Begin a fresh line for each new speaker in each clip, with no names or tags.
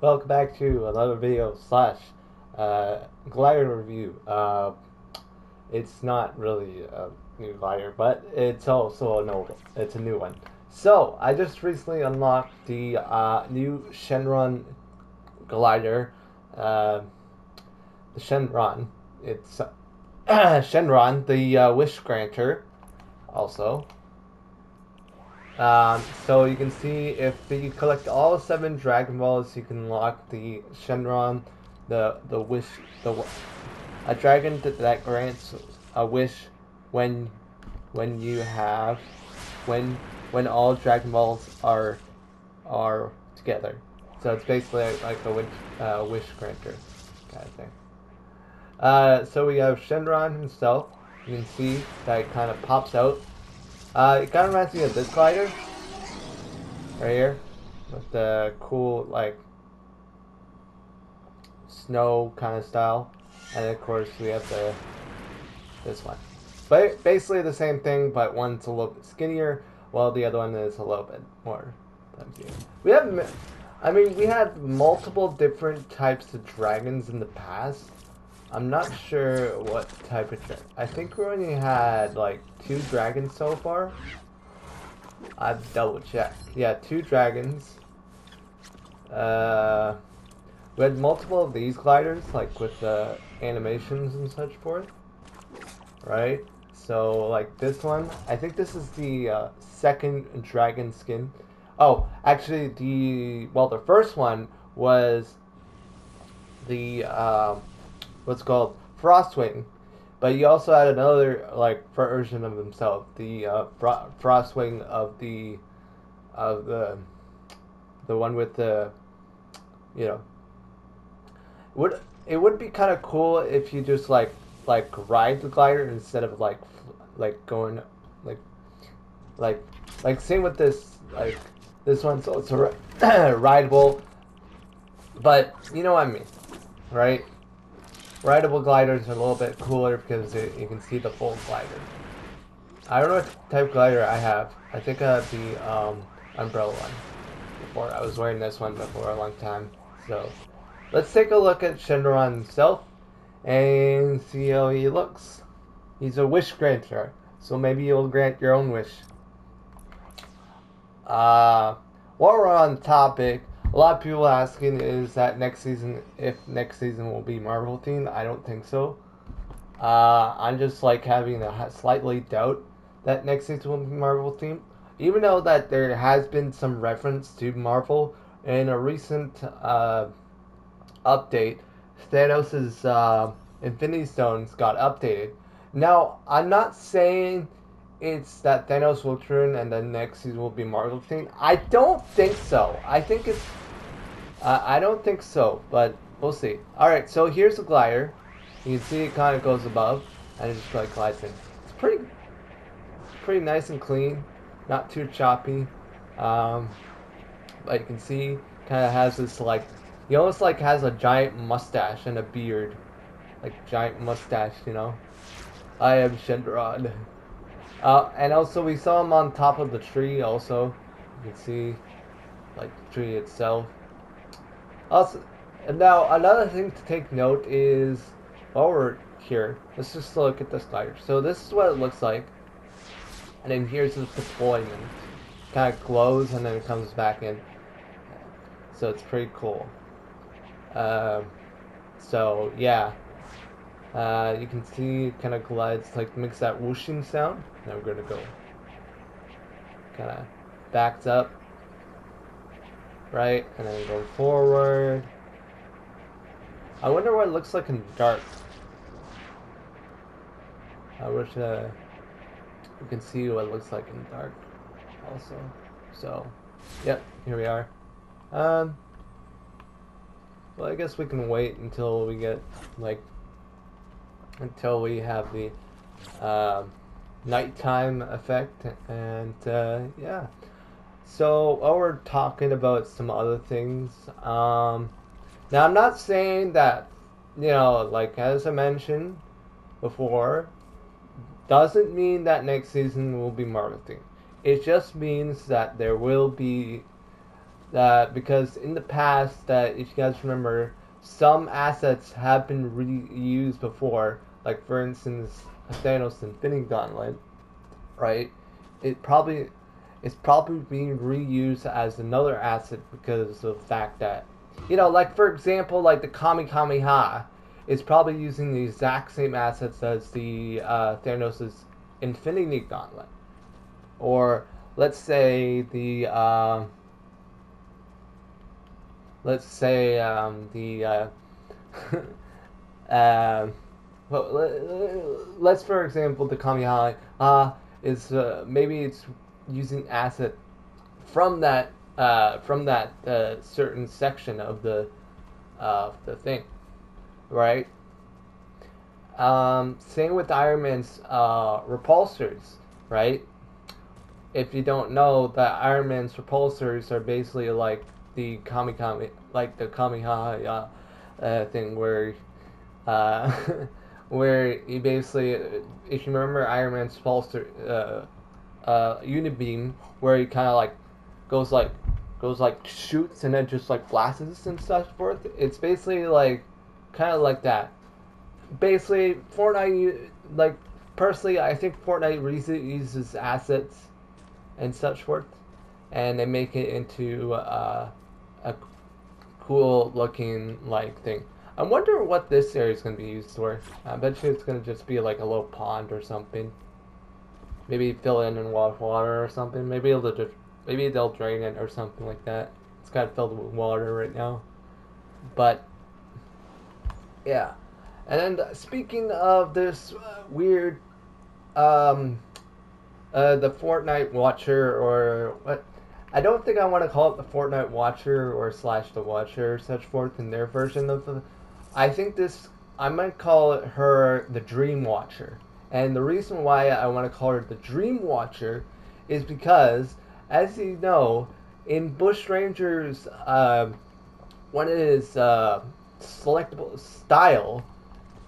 Welcome back to another video slash glider review. It's not really a new glider, but it's also it's a new one. So I just recently unlocked the new Shenron glider, uh, the Shenron. It's Shenron, the wish granter, also. So you can see if you collect all 7 Dragon Balls, you can unlock the Shenron, the wish, the a dragon that grants a wish when you have when all Dragon Balls are together. So it's basically like a wish granter kind of thing. So we have Shenron himself. You can see that it kind of pops out. It kind of reminds me of this glider right here with the cool like snow kind of style, and of course we have this one. But basically the same thing, but one's a little bit skinnier, while the other one is a little bit more clumsy. We had multiple different types of dragons in the past. I'm not sure what type of dragon. I think we only had like 2 dragons so far. I've double checked. Yeah, 2 dragons. We had multiple of these gliders, like with animations and such forth. Right? So, like this one, I think this is the second dragon skin. Oh, actually, the first one was the what's called Frostwing, but he also had another like version of himself, the Frostwing of the one with the you know would it would be kind of cool if you just like ride the glider instead of like going like like like same with this this one's also rideable, but you know what I mean, right? Rideable gliders are a little bit cooler because you can see the full glider. I don't know what type of glider I have. I think I have the umbrella one before. I was wearing this one before a long time. So let's take a look at Shenron himself and see how he looks. He's a wish granter, so maybe you'll grant your own wish. While we're on the topic, a lot of people asking is that if next season will be Marvel themed. I don't think so. I'm just like having a slightly doubt that next season will be Marvel themed, even though that there has been some reference to Marvel in a recent update. Thanos' Infinity Stones got updated. Now, I'm not saying it's that Thanos will turn and then next season will be Marvel themed. I don't think so. I don't think so, but we'll see. Alright, so here's the glider. You can see it kind of goes above and it just like glides in. It's pretty nice and clean, not too choppy. But you can see kind of has this like he almost like has a giant mustache and a beard, like giant mustache, you know. I am Shenron. And also we saw him on top of the tree. Also, you can see like the tree itself. Also, and now another thing to take note is while we're here, let's just look at this glider. So this is what it looks like, and then here's the deployment. Kind of glows and then it comes back in. So it's pretty cool. So yeah, you can see it kind of glides, like makes that whooshing sound. Now we're gonna go kind of backs up, right, and then go forward. I wonder what it looks like in dark. I wish you can see what it looks like in dark also. So, yep, here we are. Well, I guess we can wait until we get until we have the nighttime effect, and yeah. So while we're talking about some other things, now I'm not saying that like as I mentioned before, doesn't mean that next season will be Marvel themed. It just means that there will be Because in the past, that if you guys remember, some assets have been reused before. Like for instance, Thanos' Infinity Gauntlet, right? It probably it's probably being reused as another asset because of the fact that, like for example, like the Kamehameha is probably using the exact same assets as the Thanos' Infinity Gauntlet, or let's say the the uh, let's for example the Kamehameha is maybe it's using asset from that certain section of the thing, right? Same with Iron Man's repulsors, right? If you don't know, that Iron Man's repulsors are basically like the like the Kamehameha thing where uh, where he basically, if you remember Iron Man's repulsor Unibeam, where he kind of like goes like shoots and then just like blasts and such forth. It's basically like kind of like that. Basically, Fortnite, like personally, I think Fortnite uses assets and such forth, and they make it into a cool looking like thing. I wonder what this area is going to be used for. I bet you it's going to just be like a little pond or something. Maybe fill it in water or something. Maybe they'll drain it or something like that. It's kind of filled with water right now. But yeah, and then speaking of this weird, the Fortnite Watcher, or what? I don't think I want to call it the Fortnite Watcher or slash the Watcher or such forth in their version of the. I think I might call it her the Dream Watcher. And the reason why I want to call her the Dream Watcher is because, as you know, in Bush Rangers, one of his selectable style,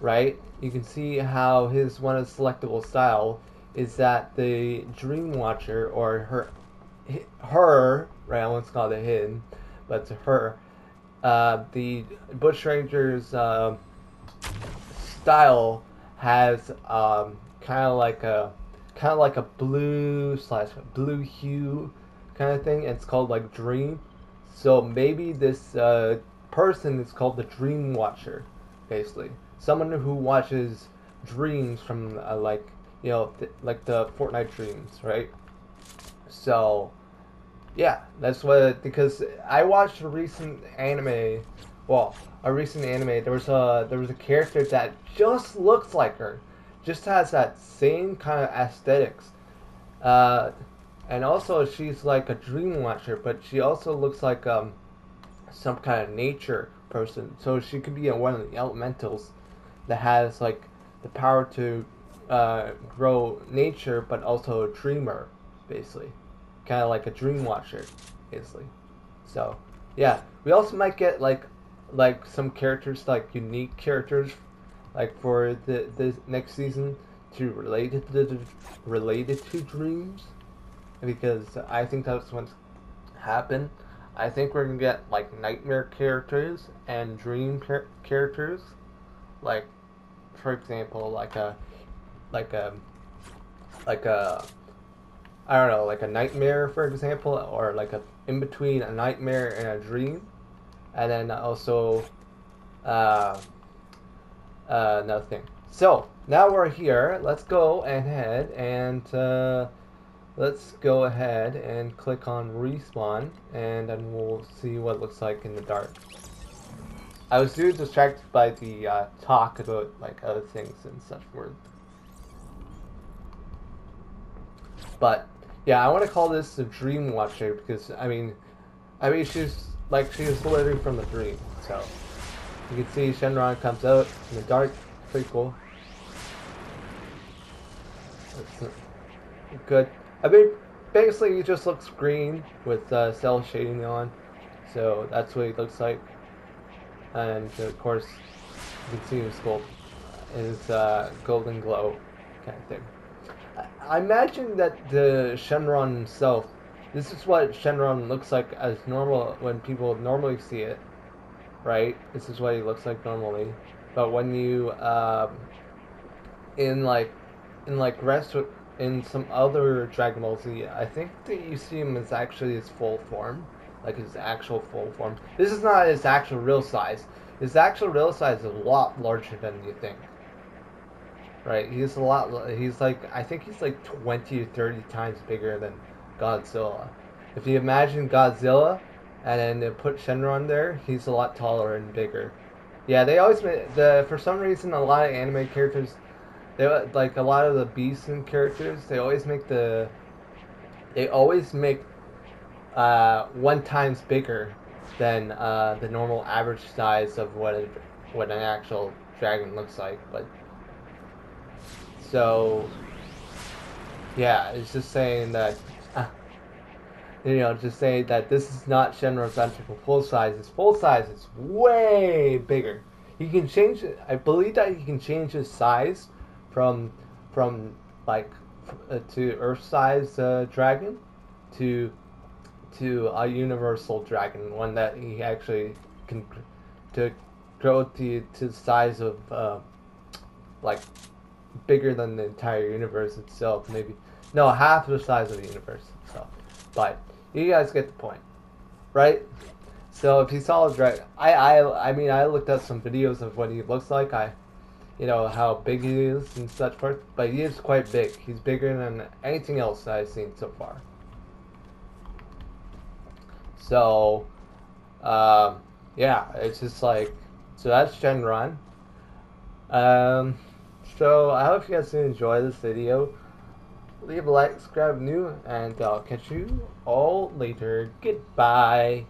right? You can see how his one of his selectable style is that the Dream Watcher, or her, right? I once called it him, but to her, the Bush Rangers style has kind of like a blue slash blue hue kind of thing. It's called like Dream. So maybe this person is called the Dream Watcher, basically. Someone who watches dreams from like like the Fortnite dreams, right? So yeah, that's what, because I watched a recent anime. Well, a recent anime. There was a character that just looks like her, just has that same kind of aesthetics. Uh, and also she's like a dream watcher, but she also looks like some kind of nature person. So she could be one of the elementals that has like the power to grow nature, but also a dreamer, basically, kind of like a dream watcher, basically. So yeah, we also might get like some characters, like unique characters, like for the next season to related to dreams, because I think that's what's happened. I think we're gonna get like nightmare characters and dream characters, like for example, like a like a I don't know, like a nightmare, for example, or like a in between a nightmare and a dream, and then also uh, another thing. So now we're here. Let's go ahead and click on respawn, and then we'll see what it looks like in the dark. I was too distracted by the talk about like other things and such words. But yeah, I want to call this the Dream Watcher because she's living from the dream. So you can see Shenron comes out in the dark. Pretty cool. That's good. I mean, basically he just looks green with cell shading on. So that's what he looks like. And of course, you can see his golden glow kind of thing. I imagine that the Shenron himself This is what Shenron looks like as normal when people normally see it, right? This is what he looks like normally. But when you in like rest in some other Dragon Ball Z, I think that you see him as actually his full form, like his actual full form. This is not his actual real size. His actual real size is a lot larger than you think. Right? He's a lot. He's like I think he's like 20 or 30 times bigger than Godzilla. If you imagine Godzilla, and then they put Shenron there, he's a lot taller and bigger. Yeah, they always make the for some reason a lot of anime characters, they like a lot of the beasts and characters. They always make 1 times bigger than the normal average size of what an actual dragon looks like. But so yeah, it's just saying that, uh, just saying that this is not Shenron's actual full size. His full size is way bigger. He can change it. I believe that he can change his size from from like to Earth size dragon to a universal dragon, one that he actually can to grow to the size of like bigger than the entire universe itself. Maybe no, half the size of the universe itself. But you guys get the point, right? So if you saw a dragon, I mean I looked at some videos of what he looks like. How big he is and such forth. But he is quite big. He's bigger than anything else that I've seen so far. So, yeah, it's just like so that's Shenron. Um, so I hope you guys enjoy this video. Leave a like, subscribe new, and I'll catch you all later. Goodbye.